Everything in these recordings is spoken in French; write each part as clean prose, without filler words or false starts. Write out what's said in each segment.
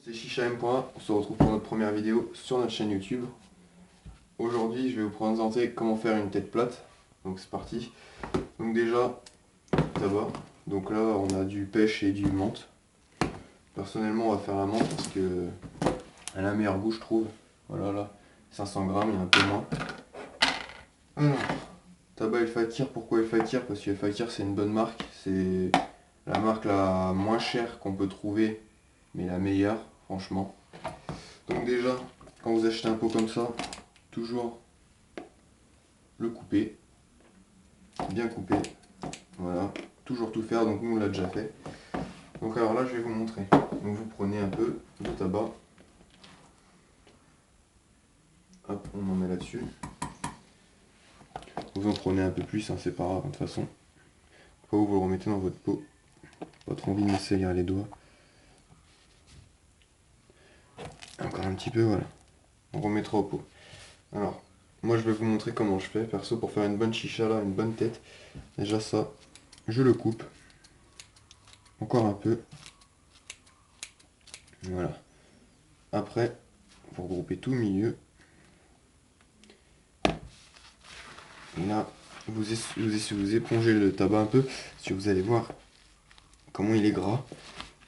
C'est Chicha.1, on se retrouve pour notre première vidéo sur notre chaîne YouTube. Aujourd'hui je vais vous présenter comment faire une tête plate. Donc c'est parti. Donc déjà, tabac. Donc là on a du pêche et du menthe. Personnellement on va faire la menthe parce que elle a un meilleur goût je trouve. Voilà là, 500 grammes, il y a un peu moins. Alors, tabac El Fakir, pourquoi El Fakir? Parce que El Fakir c'est une bonne marque. C'est la marque la moins chère qu'on peut trouver, mais la meilleure franchement. Donc déjà, quand vous achetez un pot comme ça, toujours le couper, bien couper, voilà, toujours tout faire, donc nous on l'a déjà fait. Donc alors là je vais vous montrer. Donc vous prenez un peu de tabac, hop, on en met là-dessus. Vous en prenez un peu plus, hein, c'est pas grave de toute façon. Après vous le remettez dans votre pot, pas trop envie de me salir les doigts. Encore un petit peu, voilà. On remettra au pot. Alors, moi je vais vous montrer comment je fais, perso, pour faire une bonne chicha là, une bonne tête. Déjà ça, je le coupe. Encore un peu. Voilà. Après, vous regroupez tout le milieu. Et là, vous épongez le tabac un peu, parce que vous allez voir comment il est gras.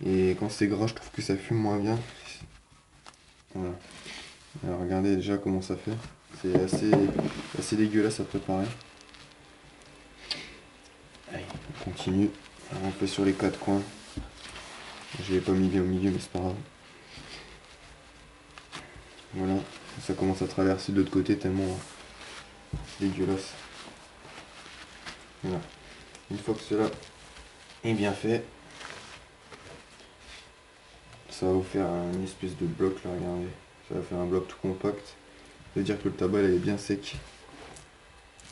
Et quand c'est gras, je trouve que ça fume moins bien. Voilà. Alors regardez déjà comment ça fait. C'est assez dégueulasse à préparer. Allez, on continue. Alors on fait sur les quatre coins. Je l'ai pas mis bien au milieu, mais c'est pas grave. Voilà, ça commence à traverser de l'autre côté tellement dégueulasse. Voilà. Une fois que cela est bien fait, ça va vous faire une espèce de bloc là, regardez. Ça va faire un bloc tout compact. Ça veut dire que le tabac il est bien sec.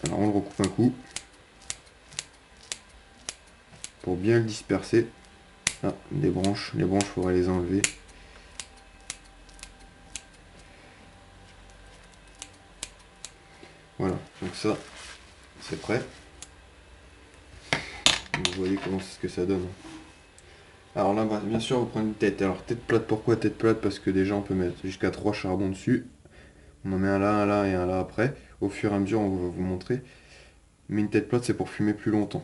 Alors on le recoupe un coup. Pour bien le disperser. Ah, les branches, il faudra les enlever. Voilà, donc ça, c'est prêt. Vous voyez comment c'est ce que ça donne. Alors là, bien sûr, vous prenez une tête. Alors tête plate, pourquoi tête plate? Parce que déjà on peut mettre jusqu'à 3 charbons dessus. On en met un là et un là après. Au fur et à mesure, on va vous montrer. Mais une tête plate, c'est pour fumer plus longtemps.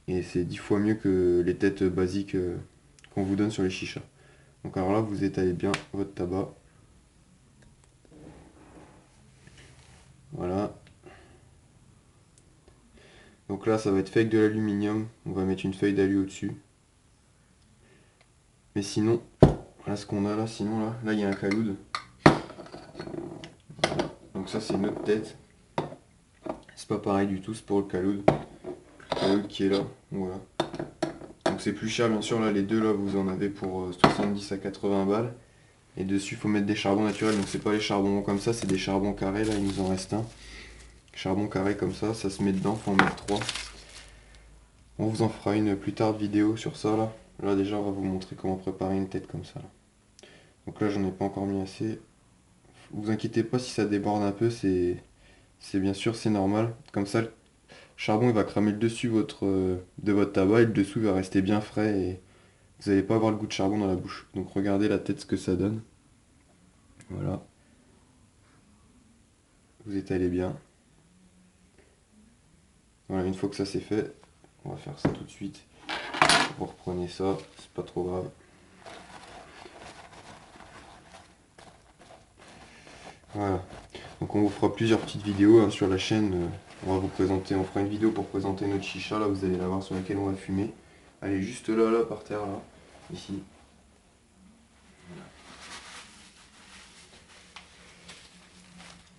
Et c'est 10 fois mieux que les têtes basiques qu'on vous donne sur les chichas. Donc alors là, vous étalez bien votre tabac. Voilà. Donc là, ça va être fait avec de l'aluminium. On va mettre une feuille d'alu au-dessus. Mais sinon, voilà ce qu'on a là. Sinon, là, il y a un caloud. Voilà. Donc ça, c'est notre tête. C'est pas pareil du tout, c'est pour le caloud. Le caloud qui est là. Voilà. Donc c'est plus cher, bien sûr. Là, les deux, là, vous en avez pour 70 à 80 balles. Et dessus, il faut mettre des charbons naturels. Donc c'est pas les charbons comme ça, c'est des charbons carrés. Là, il nous en reste un. Charbon carré comme ça se met dedans, faut en mettre 3. On vous en fera une plus tard vidéo sur ça là. Là déjà on va vous montrer comment préparer une tête comme ça là. Donc là j'en ai pas encore mis assez. Vous inquiétez pas si ça déborde un peu, c'est bien sûr c'est normal. Comme ça le charbon il va cramer le dessus de votre tabac et le dessous va rester bien frais et vous n'allez pas avoir le goût de charbon dans la bouche. Donc regardez la tête ce que ça donne. Voilà. Vous étalez bien. Voilà, une fois que ça c'est fait, on va faire ça tout de suite. Vous reprenez ça, c'est pas trop grave. Voilà. Donc on vous fera plusieurs petites vidéos hein, sur la chaîne. On va vous présenter, on fera une vidéo pour présenter notre chicha, là vous allez la voir sur laquelle on va fumer. Elle est juste là, par terre, là, ici.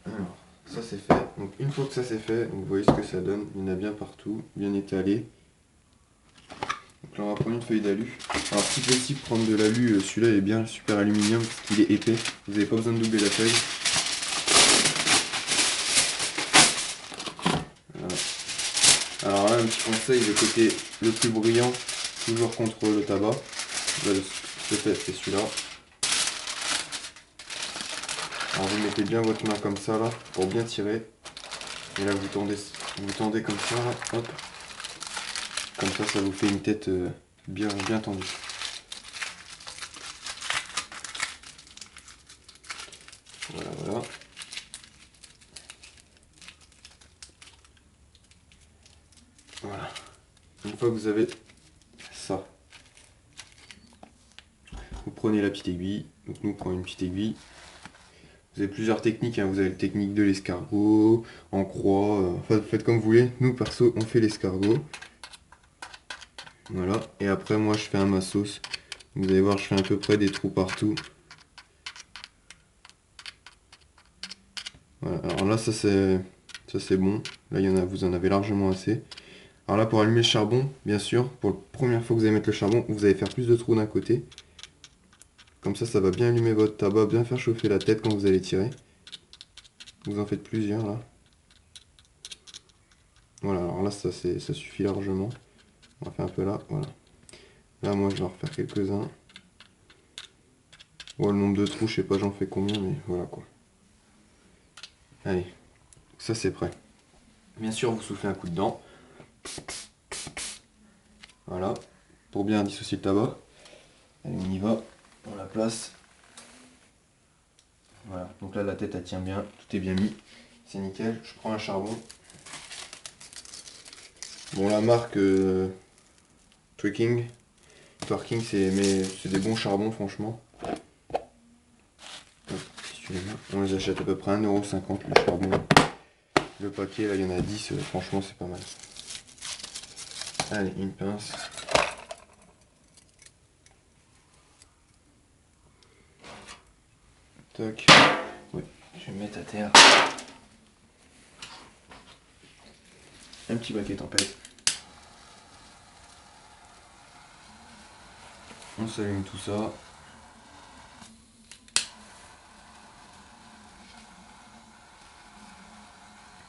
Alors, ça c'est fait. Donc une fois que ça c'est fait, vous voyez ce que ça donne. Il y en a bien partout, bien étalé. Donc là on va prendre une feuille d'alu. Alors si possible prendre de l'alu, celui-là est bien super aluminium parce qu'il est épais. Vous n'avez pas besoin de doubler la feuille. Voilà. Alors là un petit conseil, le côté le plus brillant, toujours contre le tabac. Là, c'est celui-là. Alors vous mettez bien votre main comme ça là, pour bien tirer. Et là vous tendez comme ça, là, hop. Comme ça vous fait une tête bien tendue. Voilà. Voilà. Une fois que vous avez ça, vous prenez la petite aiguille. Donc nous, on prend une petite aiguille. Vous avez plusieurs techniques, hein. Vous avez la technique de l'escargot, en croix, enfin faites comme vous voulez. Nous perso, on fait l'escargot. Voilà, et après moi je fais un ma sauce. Vous allez voir, je fais à peu près des trous partout. Voilà, alors là ça c'est bon. Là vous en avez largement assez. Alors là pour allumer le charbon, bien sûr, pour la première fois que vous allez mettre le charbon, vous allez faire plus de trous d'un côté. Comme ça va bien allumer votre tabac, bien faire chauffer la tête quand vous allez tirer. Vous en faites plusieurs là. Voilà, alors là ça suffit largement. On va faire un peu là, voilà. Là moi je vais en refaire quelques-uns. Bon, le nombre de trous, je sais pas j'en fais combien, mais voilà quoi. Allez, ça c'est prêt. Bien sûr vous soufflez un coup dedans. Voilà, pour bien dissocier le tabac. Allez, on y va, on la place. Voilà, donc là la tête elle tient bien, tout est bien mis. C'est nickel, je prends un charbon. Bon, la marque Twerking, c'est des bons charbons franchement. On les achète à peu près 1,50 € le charbon. Le paquet là il y en a 10, franchement c'est pas mal. Allez, une pince. Toc. Oui, je vais me mettre à terre. Un petit baquet tempête. On s'allume tout ça.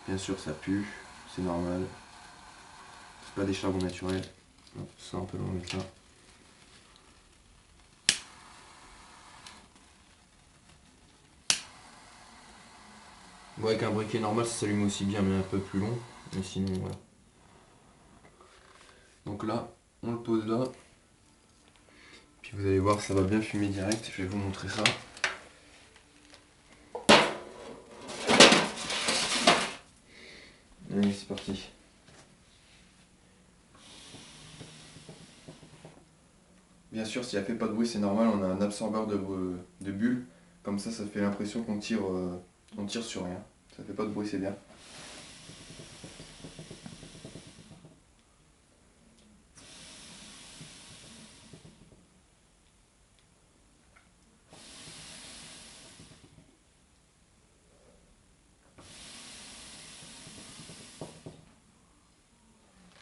Bien sûr ça pue, c'est normal. C'est pas des charbons naturels. Donc, ça un peu loin avec ça. Bon, avec un briquet normal ça s'allume aussi bien mais un peu plus long. Mais sinon voilà. Donc là, on le pose là. Puis vous allez voir ça va bien fumer direct. Je vais vous montrer ça. Allez, c'est parti. Bien sûr, si elle fait pas de bruit, c'est normal, on a un absorbeur de bulles. Comme ça fait l'impression qu'on tire sur rien. Ça fait pas de bruit, c'est bien.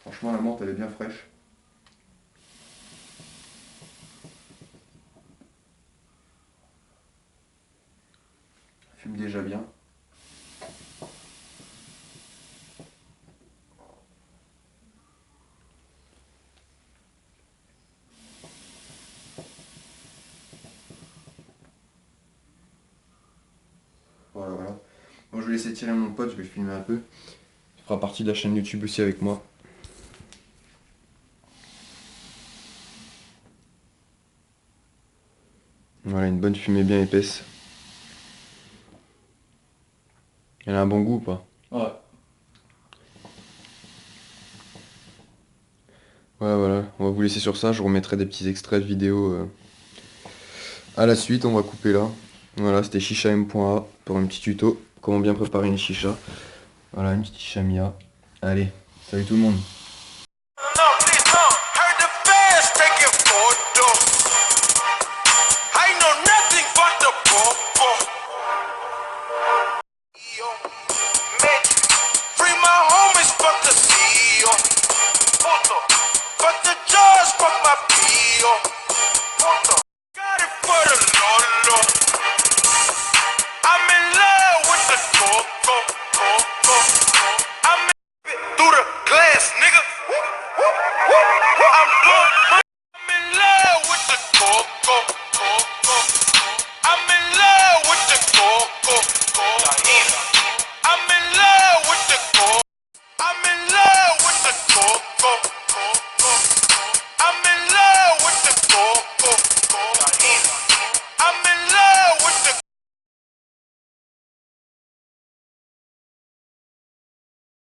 Franchement, la menthe, elle est bien fraîche. Elle fume déjà bien. Voilà, voilà. Bon, je vais laisser tirer mon pote, je vais le filmer un peu. Il fera partie de la chaîne YouTube aussi avec moi. Voilà, une bonne fumée bien épaisse. Elle a un bon goût ou pas? Ouais. Voilà, on va vous laisser sur ça, je vous remettrai des petits extraits de vidéos à la suite, on va couper là. Voilà, c'était chicha-m.a pour un petit tuto, comment bien préparer une chicha. Voilà, une petite chicha Mia. Allez, salut tout le monde. But the judge fucked my pee got it for the Lolo. I'm in love with the coco. I'm in through the glass, nigga. I'm blowing